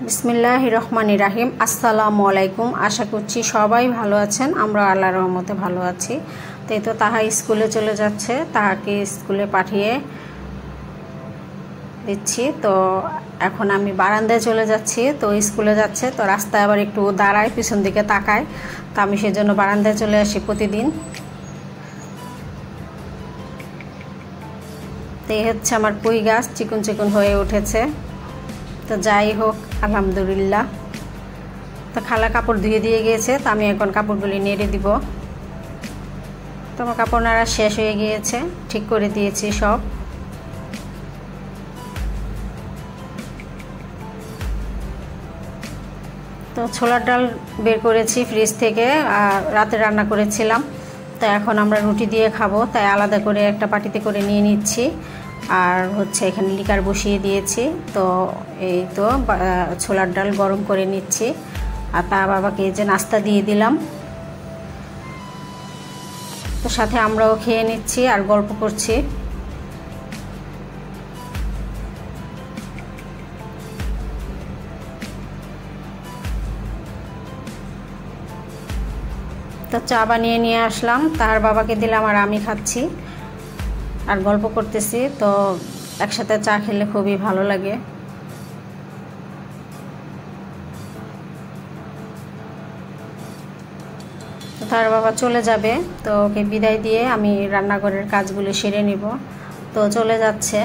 বিসমিল্লাহির রহমানির রহিম। আসসালামু আলাইকুম। আশা করছি সবাই ভালো আছেন। আমরা আল্লাহর রহমতে ভালো আছি। তো তাহা স্কুলে চলে যাচ্ছে, তাহাকে স্কুলে পাঠিয়ে দিচ্ছি। তো এখন আমি বারান্দায় চলে যাচ্ছি। তো স্কুলে যাচ্ছে, তো রাস্তায় আবার একটু দাঁড়ায়, পিছন দিকে তাকায়। তো আমি সেজন্য বারান্দায় চলে আসি প্রতিদিন। তো এই হচ্ছে আমার পুঁই গাছ, চিকন চিকন হয়ে উঠেছে। তো যাই হোক, আলহামদুলিল্লাহ। তো খালা কাপড় ধুয়ে দিয়ে গিয়েছে, তো আমি এখন কাপড়গুলি নেড়ে দিব। তো আমার কাপড় নাড়া শেষ হয়ে গিয়েছে, ঠিক করে দিয়েছি সব। তো ছোলার ডাল বের করেছি ফ্রিজ থেকে, আর রাতে রান্না করেছিলাম। তো এখন আমরা রুটি দিয়ে খাবো, তাই আলাদা করে একটা বাটিতে করে নিয়ে নিচ্ছি। আর হচ্ছে এখানে লিকার বসিয়ে দিয়েছি। তো এই তো ছোলার ডাল গরম করে নিচ্ছি, আর তা বাবাকে এই যে নাস্তা দিয়ে দিলাম। তো সাথে আমরাও খেয়ে নিচ্ছি আর গল্প করছি। তো চা বানিয়ে নিয়ে আসলাম, তার বাবাকে দিলাম আর আমি খাচ্ছি আর গল্প করতেছি। তো একসাথে চা খেলে খুবই ভালো লাগে। তো তার বাবা চলে যাবে, তো ওকে বিদায় দিয়ে আমি রান্নাঘরের কাজগুলো সেরে নিব। তো চলে যাচ্ছে।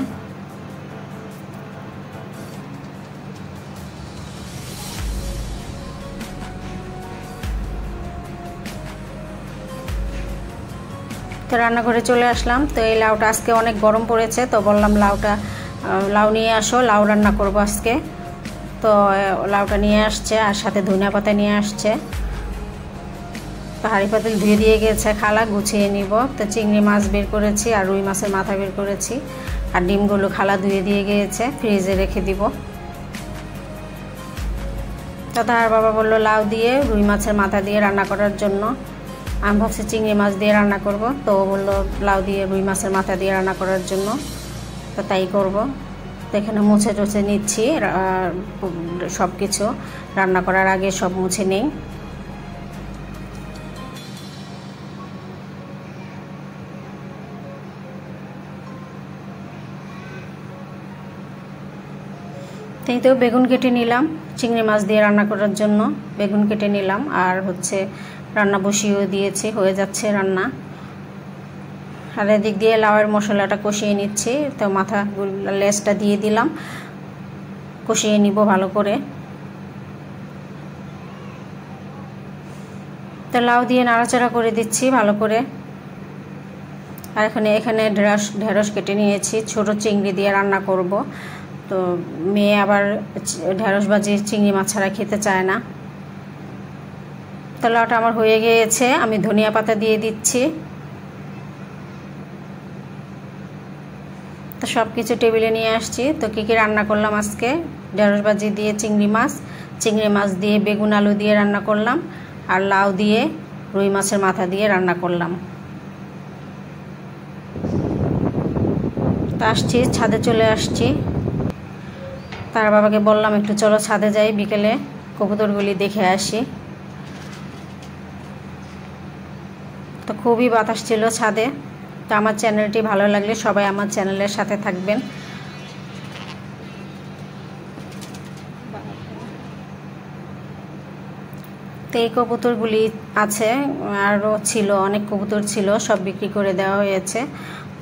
তো রান্নাঘরে চলে আসলাম। তো এই লাউটা আজকে অনেক গরম পড়েছে, তো বললাম লাউ নিয়ে আসো, লাউ রান্না করব আজকে। তো লাউটা নিয়ে আসছে, আর সাথে ধনিয়া পাতা নিয়ে আসছে। তো হাঁড়ি পাতিল ধুয়ে দিয়ে গেছে খালা, গুছিয়ে নিব। তো চিংড়ি মাছ বের করেছি, আর রুই মাছের মাথা বের করেছি, আর ডিমগুলো খালা ধুয়ে দিয়ে গিয়েছে, ফ্রিজে রেখে দিব। তো তার বাবা বললো লাউ দিয়ে রুই মাছের মাথা দিয়ে রান্না করার জন্য। আমি ভাবছি চিংড়ি মাছ দিয়ে রান্না করব, তো বললো লাউ দিয়ে রুই মাছের মাথা দিয়ে রান্না করার জন্য। তো তাই করব। তো এখানে মুছে টুছে নিচ্ছি, সব কিছু রান্না করার আগে সব মুছে নেই। তাই তো বেগুন কেটে নিলাম, চিংড়ি মাছ দিয়ে রান্না করার জন্য বেগুন কেটে নিলাম, আর হচ্ছে রান্না বসিয়েও দিয়েছি, হয়ে যাচ্ছে রান্না। আর এদিক দিয়ে লাউয়ের মশলাটা কষিয়ে নিচ্ছি। তো লেজটা দিয়ে দিলাম, কষিয়ে নিব ভালো করে। তো লাউ দিয়ে নাড়াচাড়া করে দিচ্ছি ভালো করে। আর এখানে ঢেঁড়স কেটে নিয়েছি, ছোট চিংড়ি দিয়ে রান্না করব। তো মেয়ে আবার ঢেঁড়স ভাজি চিংড়ি মাছ ছাড়া খেতে চায় না। তো লাউটা আমার হয়ে গিয়েছে, আমি ধনিয়া পাতা দিয়ে দিচ্ছি। তো সব কিছু টেবিলে নিয়ে আসছি। তো কী কী রান্না করলাম আজকে: ঢেঁড়স ভাজি দিয়ে চিংড়ি মাছ দিয়ে বেগুন আলু দিয়ে রান্না করলাম, আর লাউ দিয়ে রুই মাছের মাথা দিয়ে রান্না করলাম। তো আসছি, ছাদে চলে আসছি। তার বাবাকে বললাম একটু চলো ছাদে যাই, বিকেলে কবুতরগুলি দেখে আসি। তো খুবই বাতাস ছিল ছাদে। তো আমার চ্যানেলটি ভালো লাগলে সবাই আমার চ্যানেলের সাথে থাকবেন। তো এই কবুতরগুলি আছে, আরও ছিল, অনেক কবুতর ছিল, সব বিক্রি করে দেওয়া হয়েছে।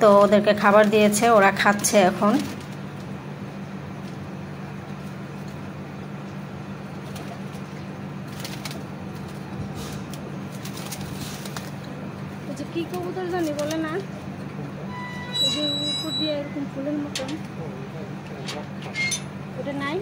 তো ওদেরকে খাবার দিয়েছে, ওরা খাচ্ছে এখন। কি কবুতর জানি বলে না, এই যে উপর দিয়ে এরকম ফুলের মতন, ওটা নাই।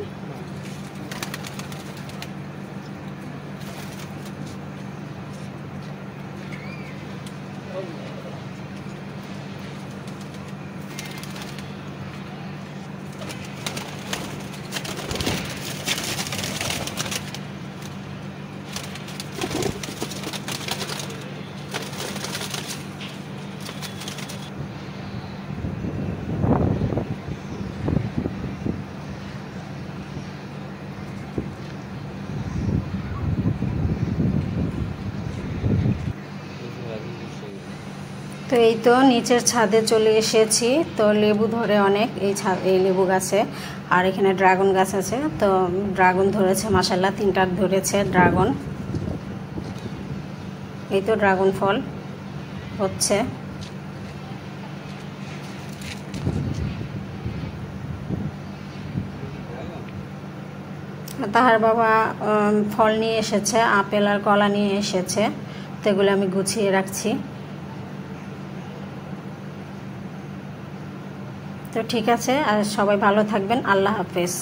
এই তো নিচের ছাদে চলে এসেছি। তো লেবু ধরে অনেক এই লেবু গাছে, আর এখানে ড্রাগন গাছ আছে। তো ড্রাগন ধরেছে মাশাআল্লাহ, 3টা ধরেছে ড্রাগন। এই তো ড্রাগন ফল হচ্ছে। তাহার বাবা ফল নিয়ে এসেছে, আপেল আর কলা নিয়ে এসেছে। তো এগুলো আমি গুছিয়ে রাখছি। তো ঠিক আছে, আর সবাই ভালো থাকবেন। আল্লাহ হাফেজ।